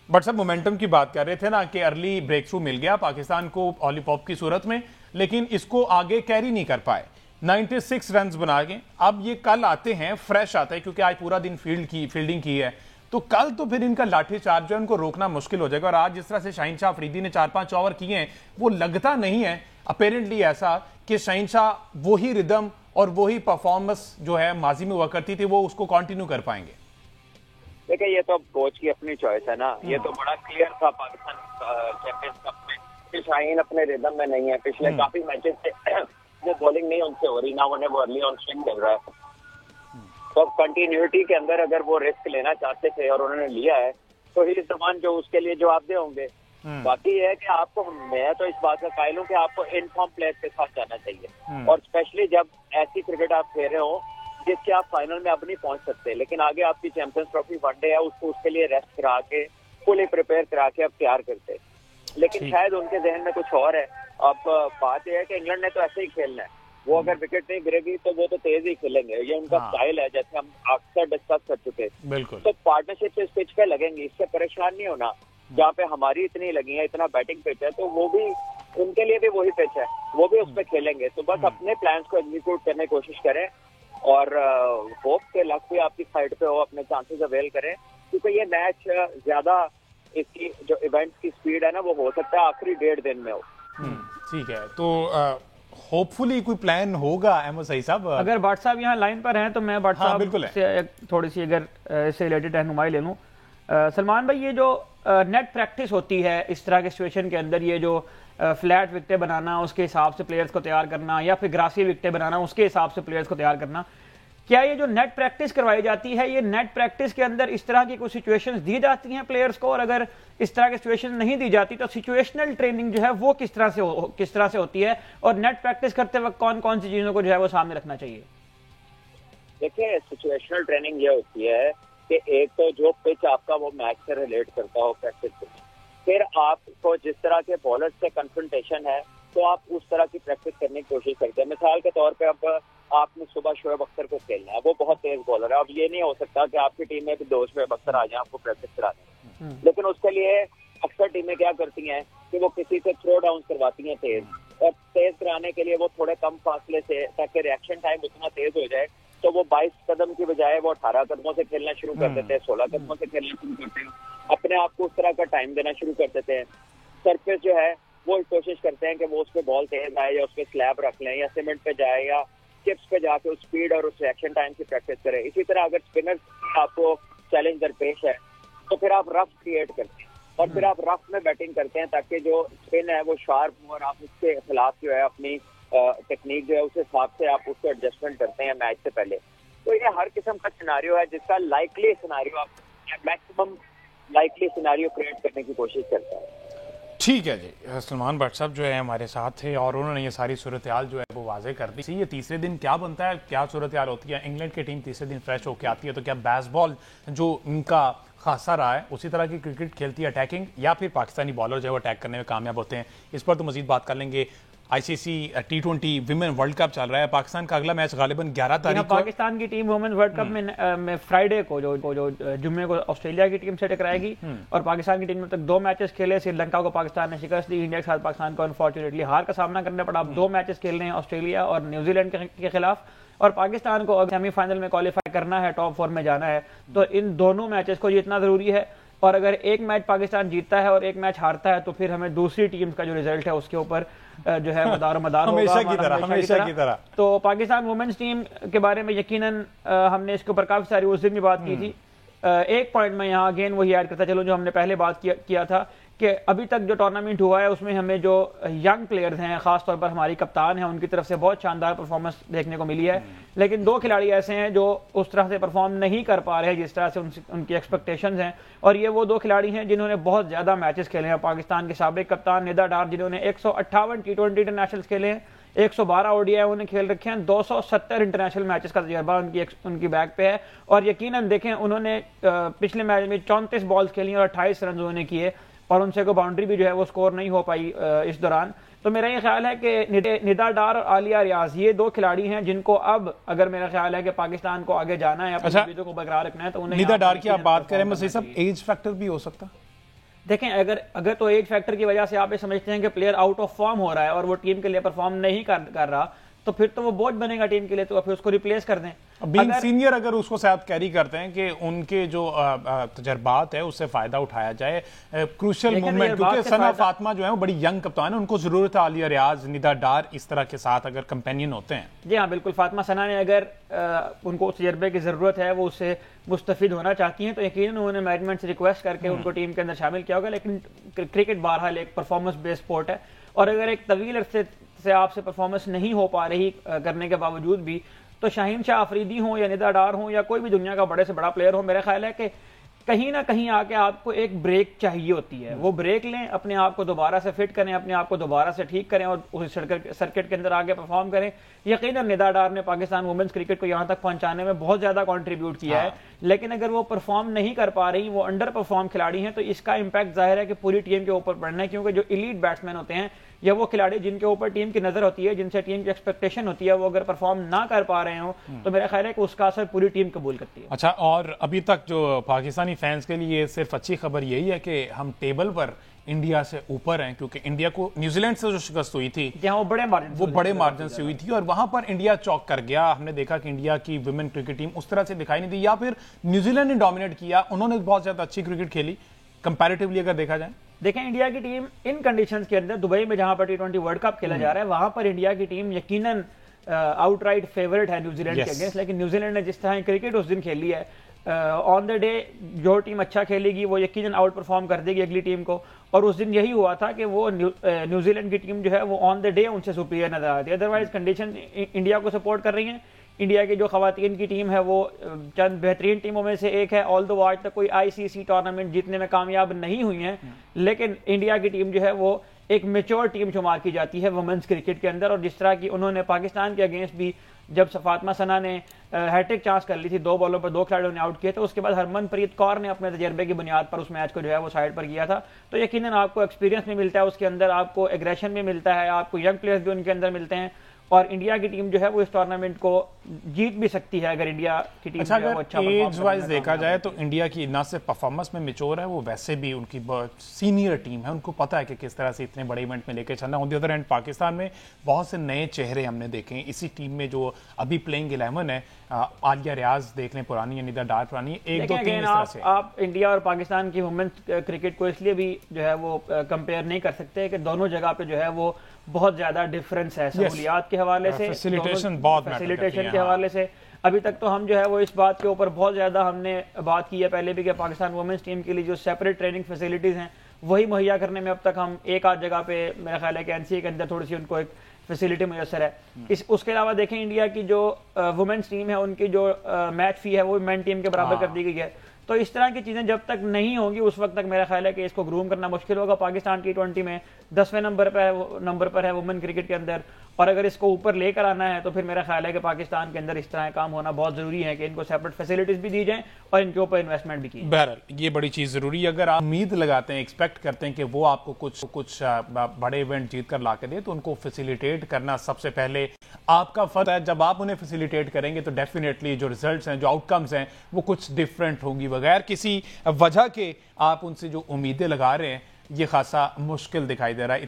But صاحب momentum کی بات کر رہے تھے نا کہ ارلی بریک تھرو مل گیا پاکستان کو اولی پاپ کی صورت میں، لیکن اس کو آگے کیری نہیں کر پائے. 96 رنز بنا گئے. اب یہ کل آتے ہیں فریش آتا ہے کیونکہ آج پورا دن فیلڈنگ کی ہے، تو کل تو پھر ان کا لاٹھی چارج جو ہے ان کو روکنا مشکل ہو جائے گا. اور آج جس طرح سے شاہین شاہ افریدی نے 4-5 اوور کیے ہیں وہ لگتا نہیں ہے اپیرنٹلی ایسا کہ شاہین شاہ وہی ردم اور وہی پرفارمنس جو ہے ماضی میں ہوا کرتی تھی وہ اس کو کنٹینیو کر پائیں گے. دیکھیں یہ تو اب کوچ کی اپنی چوائس ہے نا. یہ تو بڑا کلیئر تھا پاکستان چیمپئنز کپ میں کہ شاہین اپنے ردم میں نہیں ہے. پچھلے کافی میچز سے وہ بولنگ نہیں ان سے ہو رہی، نہ انہیں وہ ارلی آن سوئنگ کر رہا ہے. تو اب کنٹینیوٹی کے اندر اگر وہ رسک لینا چاہتے تھے اور انہوں نے لیا ہے تو ہی زمان جو اس کے لیے جواب دہ ہوں گے. باقی یہ ہے کہ آپ کو، میں تو اس بات کا قائل ہوں کہ آپ کو انفارم پلیئر کے ساتھ جانا چاہیے، اور اسپیشلی جب ایسی کرکٹ آپ کھیل رہے ہو جس کے آپ فائنل میں اب نہیں پہنچ سکتے، لیکن آگے آپ کی چیمپئنز ٹرافی ون ڈے ہے، اس کو اس کے لیے ریسٹ کرا کے فلی پریپیئر کرا کے اب تیار کرتے. لیکن شاید ان کے ذہن میں کچھ اور ہے. اب بات یہ ہے کہ انگلینڈ نے تو ایسے ہی کھیلنا ہے، وہ اگر وکٹ نہیں گرے گی تو وہ تو تیز ہی کھیلیں گے. یہ ان کا سٹائل ہے، جیسے ہم اکثر ڈسکس کر چکے. بالکل. تو پارٹنرشپ اس پچ پہ لگیں گی، اس سے پریشان نہیں ہونا. جہاں پہ ہماری اتنی لگی ہے، اتنا بیٹنگ پچ ہے، تو وہ بھی ان کے لیے بھی وہی پچ ہے، وہ بھی اس پہ کھیلیں گے. تو بس اپنے پلانس کو ایگزیکیوٹ کرنے کی کوشش کریں اور ہوپ کے لک بھی آپ کی سائڈ پہ ہو، اپنے چانسز اویل کریں، کیونکہ یہ میچ زیادہ اس کی جو ایونٹس کی سپیڈ ہے نا وہ ہو سکتا ہے آخری 1.5 دن میں ہو. ٹھیک ہے، تو ہوپ فلی کوئی پلان ہوگا احمد سعید صاحب. اگر بٹ صاحب یہاں لائن پر ہیں تو میں بٹ صاحب سے تھوڑی سی اگر اس سے ریلیٹڈ رہنمائی لے لوں. سلمان بھائی، یہ جو نیٹ پریکٹس ہوتی ہے اس طرح کے سچویشن کے اندر، یہ جو فلیٹ وکٹیں بنانا اس کے حساب سے پلیئرز کو تیار کرنا، یا پھر گراسی وکٹیں بنانا اس کے حساب سے پلیئرز کو تیار کرنا، کیا یہ جو نیٹ پریکٹس کروائی جاتی ہے، یہ نیٹ پریکٹس کے اندر اس طرح کی کوئی سچویشنز دی جاتی ہیں پلیئرز کو؟ اور اگر اس طرح کی سچویشن نہیں دی جاتی تو سچویشنل ٹریننگ جو ہے وہ کس طرح سے ہوتی ہے، اور نیٹ پریکٹس کرتے وقت کون کون سی چیزوں کو جو ہے وہ سامنے رکھنا چاہیے؟ دیکھیں، سچویشنل ٹریننگ یہ ہوتی ہے کہ ایک تو جو پچ آپ کا وہ میچ سے ریلیٹ کرتا ہو پریکٹس سے، پھر آپ کو جس طرح کے بالر سے کنفرنٹیشن ہے تو آپ اس طرح کی پریکٹس کرنے کی کوشش کرتے ہیں. مثال کے طور پہ اب آپ نے صبح شعیب اختر کو کھیلنا ہے، وہ بہت تیز بالر ہے. اب یہ نہیں ہو سکتا کہ آپ کی ٹیم میں بھی 2 شعیب اختر آ جائیں آپ کو پریکٹس کرا دیں، لیکن اس کے لیے اکثر ٹیمیں کیا کرتی ہیں کہ وہ کسی سے تھرو ڈاؤن کرواتی ہیں تیز، اور تیز کرانے کے لیے وہ تھوڑے کم فاصلے سے، تاکہ ریئیکشن ٹائم اتنا تیز ہو جائے تو وہ 22 قدم کی بجائے وہ 18 قدموں سے کھیلنا شروع کر دیتے ہیں، 16 قدموں سے کھیلنا شروع کرتے ہیں، اپنے آپ کو اس طرح کا ٹائم دینا شروع کر دیتے ہیں. سرفیس جو ہے وہ کوشش کرتے ہیں کہ وہ اس پہ بال تیز آئے، یا اس پہ سلیب رکھ لیں، یا سیمنٹ پہ جائے، یا چپس پہ جا کے اس سپیڈ اور اس ریئیکشن ٹائم کی پریکٹس کریں. اسی طرح اگر اسپنر آپ کو چیلنج درپیش ہے تو پھر آپ رف کریٹ کرتے ہیں، اور پھر آپ رف میں بیٹنگ کرتے ہیں تاکہ جو اسپن ہے وہ شارپ ہو، اور آپ اس کے خلاف جو ہے اپنی ٹیکنیک جو ہے اس حساب سے آپ اس کو ایڈجسٹمنٹ کرتے ہیں میچ سے پہلے. تو یہ ہر قسم کا سیناریو ہے جس کا لائکلی سیناریو آپ میکسیمم لائکلی سیناریو کریٹ کرنے کی کوشش کرتا ہے. ٹھیک ہے جی. سلمان بٹ صاحب جو ہے ہمارے ساتھ تھے اور انہوں نے یہ ساری صورتحال جو ہے وہ واضح کر دی. یہ تیسرے دن کیا بنتا ہے، کیا صورتحال ہوتی ہے؟ انگلینڈ کی ٹیم تیسرے دن فریش ہو کے آتی ہے تو کیا بیس بال جو ان کا خاصہ رہا ہے اسی طرح کی کرکٹ کھیلتی ہے اٹیکنگ، یا پھر پاکستانی بالر جو ہے وہ اٹیک کرنے میں کامیاب ہوتے ہیں؟ اس پر تو مزید بات کر لیں گے. ICC T20 women world cup چل رہا ہے. پاکستان کا اگلا میچ غالباً 11 تاریخ کو. پاکستان کی ٹیم ویمن ورلڈ کپ میں فرائیڈے کو جو جمعے کو آسٹریلیا کی ٹیم سے ٹکرائے گی، اور پاکستان کی ٹیم میں تک 2 میچز کھیلے. سری لنکا کو پاکستان نے شکست دی، انڈیا کے ساتھ پاکستان کو انفارچونیٹلی ہار کا سامنا کرنا پڑا. اب 2 میچز کھیل رہے ہیں آسٹریلیا اور نیوزی لینڈ کے خلاف، اور پاکستان کو سیمی فائنل میں کوالیفائی کرنا ہے، ٹاپ 4 میں جانا ہے. تو ان دونوں میچز کو جیتنا ضروری ہے، اور اگر ایک میچ پاکستان جیتتا ہے اور ایک میچ ہارتا ہے تو پھر ہمیں دوسری ٹیمز کا جو رزلٹ ہے اس کے اوپر جو ہے مدار ہوگا ہمیشہ کی طرح. تو پاکستان وومنز ٹیم کے بارے میں یقیناً ہم نے اس کے اوپر کافی ساری اس دن بھی بات کی تھی. ایک پوائنٹ میں یہاں اگین وہی ایڈ کرتا چلوں جو ہم نے پہلے بات کیا تھا کہ ابھی تک جو ٹورنامنٹ ہوا ہے اس میں ہمیں جو ینگ پلیئرز ہیں، خاص طور پر ہماری کپتان ہیں، ان کی طرف سے بہت شاندار پرفارمنس دیکھنے کو ملی ہے. لیکن 2 کھلاڑی ایسے ہیں جو اس طرح سے پرفارم نہیں کر پا رہے جس طرح سے ان کی ایکسپیکٹیشنز ہیں، اور یہ وہ 2 کھلاڑی ہیں جنہوں نے بہت زیادہ میچز کھیلے ہیں. پاکستان کے سابق کپتان ندا ڈار جنہوں نے 158 T20 انٹرنیشنلز کھیلے ہیں، 112 ODI انہوں نے کھیل رکھے ہیں، 270 انٹرنیشنل میچز کا تجربہ ان کی بیک پہ ہے. اور یقیناً دیکھیں انہوں نے پچھلے میچ میں 34 بالز کھیلی اور 28 رنز انہوں نے کیے، اور ان سے کوئی باؤنڈری بھی جو ہے وہ سکور نہیں ہو پائی اس دوران. تو میرا یہ خیال ہے کہ ندا ڈار اور عالیہ ریاض یہ 2 کھلاڑی ہیں جن کو اب اگر میرا خیال ہے کہ پاکستان کو آگے جانا ہے، اپنی امیدوں کو برقرار رکھنا ہے تو انہیں. ندا ڈار کی آپ بات کریں مسیح صاحب، ایج فیکٹر بھی ہو سکتا؟ دیکھیں اگر تو ایج فیکٹر کی وجہ سے آپ یہ سمجھتے ہیں کہ پلیئر آؤٹ آف فارم ہو رہا ہے اور وہ ٹیم کے لیے پرفارم نہیں کر رہا تو پھر تو وہ بوجھ بنے گا ٹیم کے لیے, تو پھر اس کو ریپلیس کر دیں. بینگ سینئر اگر اس کو ساتھ کیری کرتے ہیں کہ ان کے جو تجربات ہے اس سے فائدہ اٹھایا جائے کروشل مومنٹ, کیونکہ ثنا فاطمہ جو ہے وہ بڑی ینگ کپتان ہے, ان کو ضرورت ہے عالیہ ریاض, ندا ڈار اس طرح کے ساتھ اگر کمپینین ہوتے ہیں. جی ہاں بالکل, فاطمہ ثنا نے اگر ان کو اس تجربے کی ضرورت ہے, وہ اس سے مستفید ہونا چاہتی ہیں, تو یقیناً انہوں نے مینجمنٹ سے ریکویسٹ کر کے ان کو ٹیم کے اندر شامل کیا ہوگا. لیکن کرکٹ بہرحال ایک پرفارمنس بیس سپورٹ ہے, اور اگر ایک طویل عرصے سے آپ سے پرفارمنس نہیں ہو پا رہی کرنے کے باوجود بھی, تو شاہین شاہ آفریدی ہوں یا ندا ڈار ہوں یا کوئی بھی دنیا کا بڑے سے بڑا پلیئر ہو, میرا خیال ہے کہ کہیں نہ کہیں آ کے آپ کو ایک بریک چاہیے ہوتی ہے. وہ بریک لیں, اپنے آپ کو دوبارہ سے فٹ کریں, اپنے آپ کو دوبارہ سے ٹھیک کریں اور اس سرکٹ کے اندر آگے پرفارم کریں. یقیناً ندا ڈار نے پاکستان وومنس کرکٹ کو یہاں تک پہنچانے میں بہت زیادہ کنٹریبیوٹ کیا ہے, لیکن اگر وہ پرفارم نہیں کر پا رہی, وہ انڈر پرفارم کھلاڑی ہیں, تو اس کا امپیکٹ ظاہر ہے کہ پوری ٹیم کے اوپر پڑنا ہے, کیونکہ جو ایلیٹ بیٹسمین ہوتے ہیں یا وہ کھلاڑی جن کے اوپر ٹیم کی نظر ہوتی ہے, جن سے ٹیم کی ایکسپیکٹیشن ہوتی ہے, وہ اگر پرفارم نہ کر پا رہے ہوں تو میرا خیال ہے کہ اس کا اثر پوری ٹیم قبول کرتی ہے. اچھا, اور ابھی تک جو پاکستانی فینس کے لیے صرف اچھی خبر یہی ہے کہ ہم ٹیبل پر انڈیا سے اوپر ہیں, کیونکہ انڈیا کو نیوزی لینڈ سے جو شکست ہوئی تھی جہاں وہ بڑے مارجن سے ہوئی تھی, اور وہاں پر انڈیا چوک کر گیا. ہم نے دیکھا کہ انڈیا کی ویمن کرکٹ ٹیم اس طرح سے دکھائی نہیں دی, یا پھر نیوزی لینڈ نے ڈومینیٹ کیا, انہوں نے بہت زیادہ اچھی کرکٹ کھیلی کمپیریٹیولی اگر دیکھا جائے. دیکھیں انڈیا کی ٹیم ان کنڈیشنز کے اندر دبئی میں جہاں پر T20 ورلڈ کپ کھیلا جا رہا ہے, وہاں پر انڈیا کی ٹیم یقیناً آؤٹ رائٹ فیورٹ ہے نیوزی لینڈ کے اگینسٹ. لیکن نیوزی لینڈ نے جس طرح کرکٹ اس دن کھیلی ہے, آن دا ڈے جو ٹیم اچھا کھیلے گی وہ یقیناً آؤٹ پرفارم کر دے گی اگلی ٹیم کو, اور اس دن یہی ہوا تھا کہ وہ نیوزی لینڈ کی ٹیم جو ہے وہ آن دا ڈے ان سے سپیریئر نظر آتی ہے. ادروائز کنڈیشن انڈیا کو سپورٹ کر رہی ہیں. انڈیا کی جو خواتین کی ٹیم ہے وہ چند بہترین ٹیموں میں سے ایک ہے, آل آج تک کوئی ICC ٹورنامنٹ جیتنے میں کامیاب نہیں ہوئی ہیں, لیکن انڈیا کی ٹیم جو ہے وہ ایک میچور ٹیم شمار کی جاتی ہے وومنس کرکٹ کے اندر. اور جس طرح کی انہوں نے پاکستان کے اگینسٹ بھی جب فاطمہ ثنا نے ہیٹرک چانس کر لی تھی, 2 بالوں پر 2 کھلاڑیوں نے آؤٹ کیے, تو اس کے بعد ہرمن پریت کور نے اپنے تجربے کی بنیاد پر اس میچ کو جو ہے وہ سائڈ پر کیا تھا. تو یقیناً آپ کو ایکسپیرینس بھی ملتا ہے اس کے اندر, آپ کو ایگریشن بھی ملتا ہے, آپ کو ینگ پلیئرز بھی ان کے اندر ملتے ہیں, اور انڈیا کی ٹیم جو ہے وہ اس ٹورنامنٹ کو جیت بھی سکتی ہے اگر انڈیا کی ٹیم اچھا ایج وائز دیکھا جائے تو انڈیا کی نہ صرف پرفارمنس میں میچور ہے, وہ ویسے بھی ان کی سینئر ٹیم ہے, ان کو پتا ہے کہ کس طرح سے اتنے بڑے ایونٹ میں لے کے چلنا. آن دی ادر ہینڈ پاکستان میں بہت سے نئے چہرے ہم نے دیکھے ہیں اسی ٹیم میں جو ابھی پلینگ 11 ہے. عالیہ ریاض دیکھ لیں پرانی, ندا ڈار پرانی, 1-2-3 اس طرح سے. آپ انڈیا اور پاکستان کی وومنس کرکٹ کو اس لیے بھی جو ہے وہ کمپیئر نہیں کر سکتے کہ دونوں جگہ پہ جو ہے وہ بہت زیادہ ڈفرنس ہے سہولیات کے حوالے سے, فیسیلیٹیشن کے حوالے سے. ابھی تک تو ہم جو ہے وہ اس بات کے اوپر بہت زیادہ ہم نے بات کی ہے پہلے بھی کہ پاکستان وومنس ٹیم کے لیے جو سیپریٹ ٹریننگ فیسیلیٹیز ہیں وہی مہیا کرنے میں اب تک ہم ایک آدھ جگہ پہ میرا خیال ہے کہ NCA کے اندر تھوڑی سی ان کو ایک فیسیلیٹی میسر ہے. اس کے علاوہ دیکھیں انڈیا کی جو وومنس ٹیم ہے ان کی جو میچ فی ہے وہ مین ٹیم کے برابر کر دی گئی ہے. تو اس طرح کی چیزیں جب تک نہیں ہوں گی اس وقت تک میرا خیال ہے کہ اس کو گروم کرنا مشکل ہوگا. پاکستان T20 میں 10ویں نمبر پر ہے وومن کرکٹ کے اندر, اور اگر اس کو اوپر لے کر آنا ہے تو پھر میرا خیال ہے کہ پاکستان کے اندر اس طرح کام ہونا بہت ضروری ہے کہ ان کو سیپریٹ فیسیلیٹیز بھی دی جائیں اور ان کے اوپر انویسٹمنٹ بھی کی جائے. بہرحال یہ بڑی چیز ضروری ہے. اگر آپ امید لگاتے ہیں, ایکسپیکٹ کرتے ہیں کہ وہ آپ کو کچھ بڑے ایونٹ جیت کر لا کے دیں, تو ان کو فیسیلیٹیٹ کرنا سب سے پہلے آپ کا فرض ہے. جب آپ انہیں فیسیلیٹیٹ کریں گے تو ڈیفینیٹلی جو ریزلٹس ہیں, جو آؤٹ کمز ہیں, وہ کچھ ڈفرینٹ ہوں گی. بغیر کسی وجہ کے آپ ان سے جو امیدیں لگا رہے ہیں یہ خاصا مشکل دکھائی دے رہا ہے.